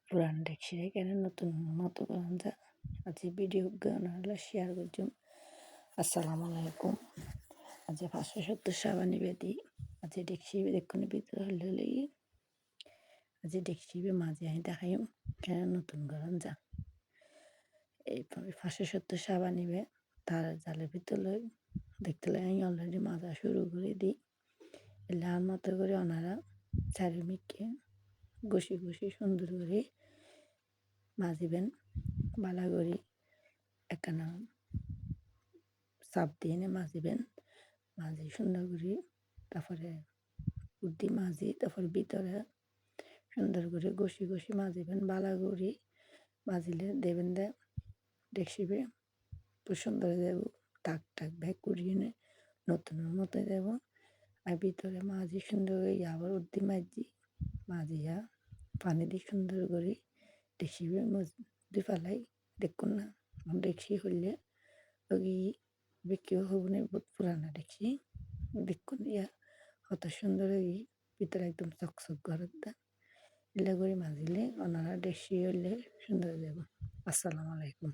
পুরান ডেকচিরে কেন নতুন মতো করেন যা আজ ভিডিও গান শেয়ার করছুম। আসসালামু আলাইকুম। আজ 570 সাবানি বেদি আজ ডেকচি দেখুন ভিতরে হলে আজ ডেকচি মাঝে আমি দেখাইম কেন নতুন করেন যা। এই 570 সাবান নিবে তার জালের ভিতরে দেখতে আমি অলরেডি মাজা শুরু করে দিই। লাল মতো করে ওনারা চারিমিকে ঘষি ঘষি সুন্দর করে মাজিবেন। বালা করে একখানা চাপ দিয়ে এনে মাজিবেন। মাজি সুন্দর করে তারপরে বুদ্ধি মাজি তারপরে ভিতরে সুন্দর করে ঘষি ঘষি মাজিবেন। বালা করে মাজিলে দেবেন দে ডেকচিবে খুব সুন্দর দেব টাক টাক ব্যাগ করিয়ে এনে নতুনের মতো দেব। আর ভিতরে মাজি সুন্দর করে আবার উদ্দি মাজিয়া পানি দিয়ে সুন্দর করে ডেকচিবে দুই ফালাই দেখুন না ডেকচি হইলে ওই বিক্রিও হব না। বহুত পুরানা ডেকচি দেখুন ইয়া কত সুন্দর ভিতরে একদম চকচক ঘরের দা এলে করে মাজিলে ওনারা ডেকচি হইলে সুন্দর দেব। আসসালামু আলাইকুম।